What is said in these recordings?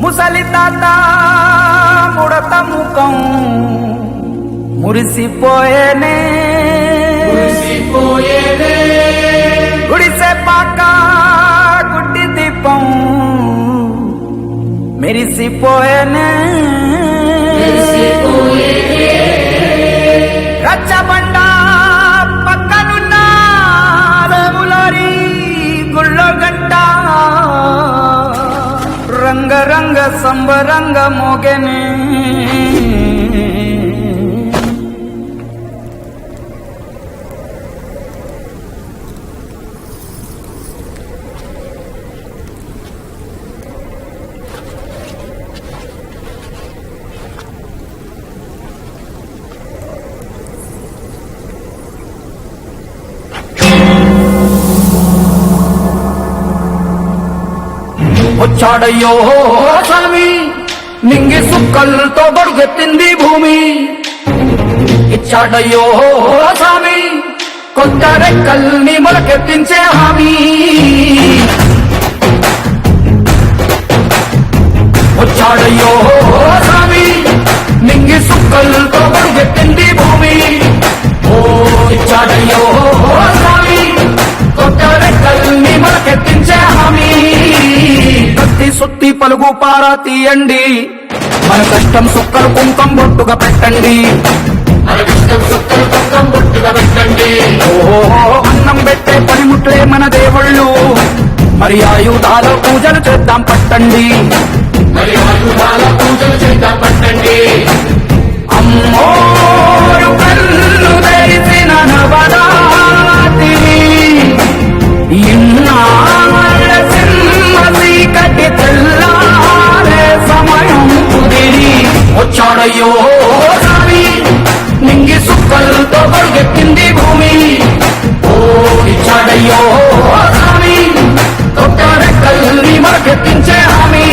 ముసలి తాత ముడత ముఖం మురిసిపోయేనే గుడిసె పాక గుడ్డి దీపం మెరిసిపోయేనే రచ్చబండ పక్కనున్న రేములారి గుళ్ళో గంట రంగరంగ సంబరంగ మోగెనే వచ్చాడయ్యో స్వామి నింగి సుక్కలతో బడుగెత్తింది భూమి ఇచ్చాడయ్యో స్వామి కొత్త రెక్కల్ని మొలకెత్తించే హామీ వచ్చాడయ్యో స్వామి నింగి సుక్కలతో బడుగెత్తింది భూమి ఓ ఇచ్చాడయ్యో స్వామి కొత్త రెక్కల్ని మొలకెత్తించే హామీ కత్తి సుత్తి పలుగు పారా తీయండి మన కష్టం సుక్కలు కుంకం బొట్టుగా పెట్టండి ఓహో అన్నం పెట్టే పనిముట్లే మన దేవుళ్ళు మరి ఆయుధాల పూజలు చేద్దాం పట్టండి అమ్మోరు కళ్ళు తెరిసిన నవరాత్రి ఇన్నాళ్ళ చీకటి తెల్లారే సమయం కుదిరి వచ్చాడయ్యో స్వామి నింగి సుక్కలతో బడుగెత్తింది భూమి ఓ ఇచ్చాడయ్యో స్వామి కొత్త రెక్కల్ని మొలకెత్తించే హామీ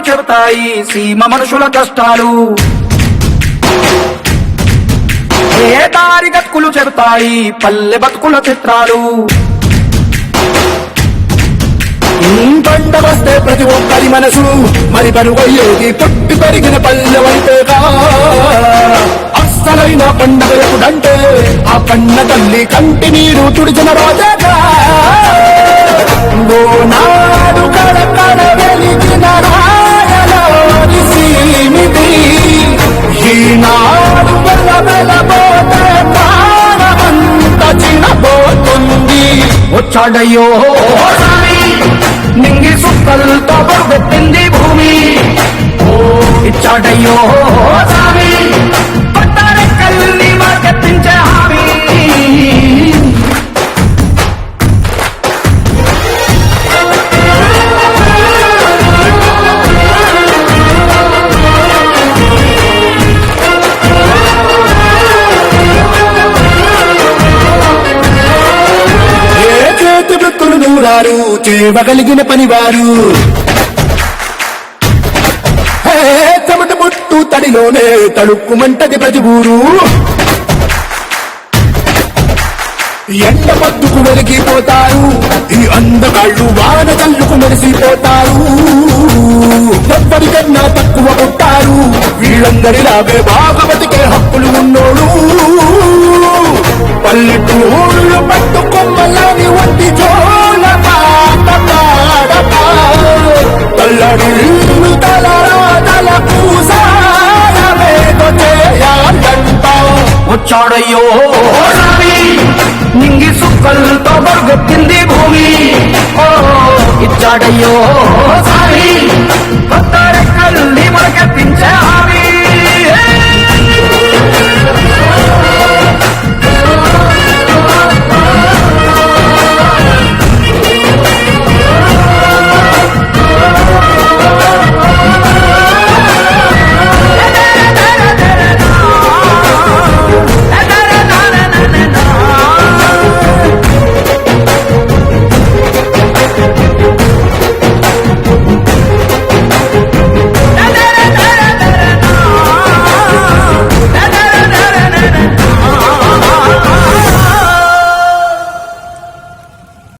చెబుతాయి సీమ మనుషుల కష్టాలు ఏ దారి గతుకులు చెబుతాయి పల్లె బతుకుల చిత్రాలు పంట వస్తే ప్రతి ఒక్కరి మనసు మరి పరుగయ్యేది పుట్టి పెరిగిన పల్లె వైపేగా అస్సలైన పండుగ ఎప్పుడంటే ఆ పండ తల్లి కంటి నీరు తుడిచిన రోజేగా నాడు కడకడ వెలిగిన ఈనాడు వెలబోతే ప్రాణమంత చిన్నబోతుంది వచ్చాడయ్యో స్వామి నింగి సుక్కలతో బడుగెత్తింది భూమి ఓ ఇచ్చాడయ్యో స్వామి కొత్త రెక్కల్ని మొలకెత్తించే హామీ చేయగలిగిన పనివారు చెమట పుట్టు తడిలోనే తడుక్కుమంటది ప్రతి ఊరు ఎండ పద్దుకు వెలిగిపోతారు ఈ అందగాళ్ళు వాన చల్లుకు మెరిసిపోతారు ఎవ్వరికన్నా తక్కువ పుట్టారు వీళ్ళందరిలాగే బాగా బతికే హక్కులు ఉన్నోడు పల్లెటూళ్ళు పట్టుకొమ్మలని వంటి జోల పాట పాడతా తల్లడిల్లు తలరాదల పూసారవేదో చేయాలంట వచ్చాడయ్యో స్వామి నింగి సుక్కలతో బడుగెత్తింది భూమి ఓ ఇచ్చాడయ్యో స్వామి